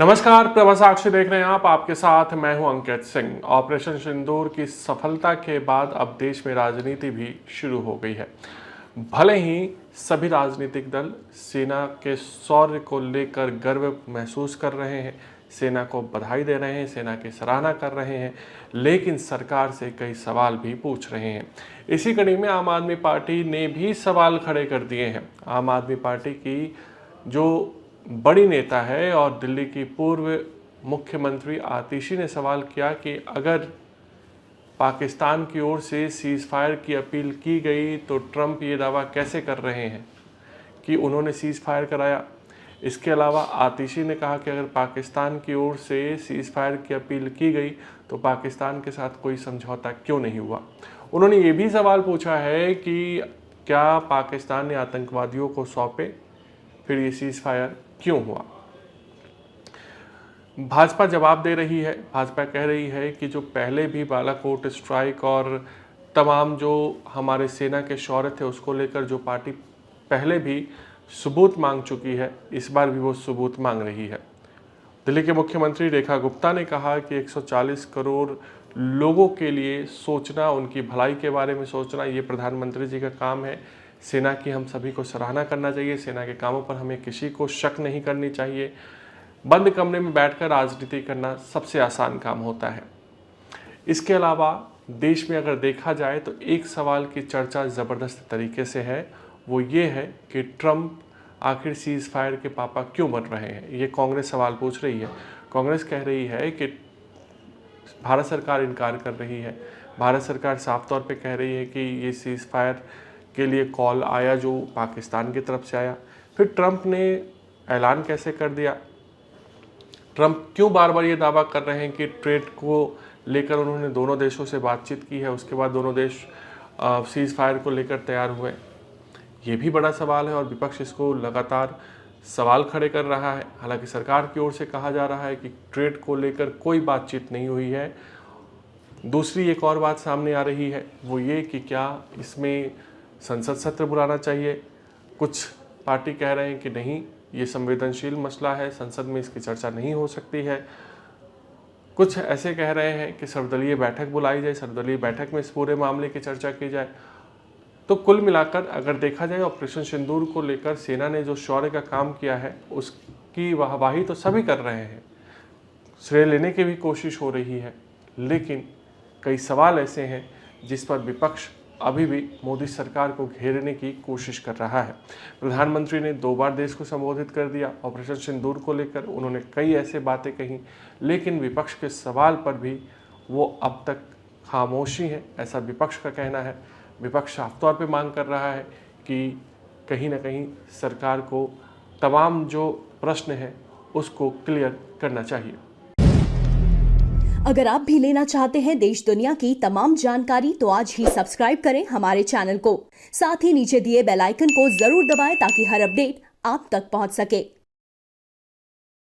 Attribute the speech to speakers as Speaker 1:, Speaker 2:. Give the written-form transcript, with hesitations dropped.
Speaker 1: नमस्कार, प्रभा साक्षी देख रहे हैं आप। आपके साथ मैं हूं अंकित सिंह। ऑपरेशन सिंदूर की सफलता के बाद अब देश में राजनीति भी शुरू हो गई है। भले ही सभी राजनीतिक दल सेना के शौर्य को लेकर गर्व महसूस कर रहे हैं, सेना को बधाई दे रहे हैं, सेना की सराहना कर रहे हैं, लेकिन सरकार से कई सवाल भी पूछ रहे हैं। इसी कड़ी में आम आदमी पार्टी ने भी सवाल खड़े कर दिए हैं। आम आदमी पार्टी की जो बड़ी नेता है और दिल्ली की पूर्व मुख्यमंत्री आतिशी ने सवाल किया कि अगर पाकिस्तान की ओर से सीज़ फायर की अपील की गई तो ट्रंप ये दावा कैसे कर रहे हैं कि उन्होंने सीज़ फायर कराया। इसके अलावा आतिशी ने कहा कि अगर पाकिस्तान की ओर से सीज़ फायर की अपील की गई तो पाकिस्तान के साथ कोई समझौता क्यों नहीं हुआ। उन्होंने ये भी सवाल पूछा है कि क्या पाकिस्तान ने आतंकवादियों को सौंपे, फिर ये सीज़ फायर क्यों हुआ। भाजपा जवाब दे रही है। भाजपा कह रही है कि जो पहले भी बालाकोट स्ट्राइक और तमाम जो हमारे सेना के शौर्य थे उसको लेकर जो पार्टी पहले भी सबूत मांग चुकी है, इस बार भी वो सबूत मांग रही है। दिल्ली के मुख्यमंत्री रेखा गुप्ता ने कहा कि 140 करोड़ लोगों के लिए सोचना, उनकी भलाई के बारे में सोचना, ये प्रधानमंत्री जी का काम है। सेना की हम सभी को सराहना करना चाहिए। सेना के कामों पर हमें किसी को शक नहीं करनी चाहिए। बंद कमरे में बैठकर राजनीति करना सबसे आसान काम होता है। इसके अलावा देश में अगर देखा जाए तो एक सवाल की चर्चा ज़बरदस्त तरीके से है, वो ये है कि ट्रंप आखिर सीज़ फायर के पापा क्यों बन रहे हैं। ये कांग्रेस सवाल पूछ रही है। कांग्रेस कह रही है कि भारत सरकार इनकार कर रही है। भारत सरकार साफ तौर पे कह रही है कि ये सीज़ फायर के लिए कॉल आया जो पाकिस्तान की तरफ से आया, फिर ट्रंप ने ऐलान कैसे कर दिया। ट्रंप क्यों बार बार ये दावा कर रहे हैं कि ट्रेड को लेकर उन्होंने दोनों देशों से बातचीत की है, उसके बाद दोनों देश सीज़ फायर को लेकर तैयार हुए। ये भी बड़ा सवाल है और विपक्ष इसको लगातार सवाल खड़े कर रहा है। हालांकि सरकार की ओर से कहा जा रहा है कि ट्रेड को लेकर कोई बातचीत नहीं हुई है। दूसरी एक और बात सामने आ रही है, वो ये कि क्या इसमें संसद सत्र बुलाना चाहिए। कुछ पार्टी कह रहे हैं कि नहीं, ये संवेदनशील मसला है, संसद में इसकी चर्चा नहीं हो सकती है। कुछ ऐसे कह रहे हैं कि सर्वदलीय बैठक बुलाई जाए, सर्वदलीय बैठक में इस पूरे मामले की चर्चा की जाए। तो कुल मिलाकर अगर देखा जाए ऑपरेशन सिंदूर को लेकर सेना ने जो शौर्य का काम किया है उसकी वाहवाही तो सभी कर रहे हैं, श्रेय लेने की भी कोशिश हो रही है, लेकिन कई सवाल ऐसे हैं जिस पर विपक्ष अभी भी मोदी सरकार को घेरने की कोशिश कर रहा है। प्रधानमंत्री ने 2 बार देश को संबोधित कर दिया ऑपरेशन सिंदूर को लेकर, उन्होंने कई ऐसे बातें कही, लेकिन विपक्ष के सवाल पर भी वो अब तक खामोशी है, ऐसा विपक्ष का कहना है। विपक्ष साफ तौर पे मांग कर रहा है कि कहीं ना कहीं सरकार को तमाम जो प्रश्न है उसको क्लियर करना चाहिए।
Speaker 2: अगर आप भी लेना चाहते हैं देश दुनिया की तमाम जानकारी तो आज ही सब्सक्राइब करें हमारे चैनल को। साथ ही नीचे दिए बेल आइकन को जरूर दबाएं ताकि हर अपडेट आप तक पहुंच सके।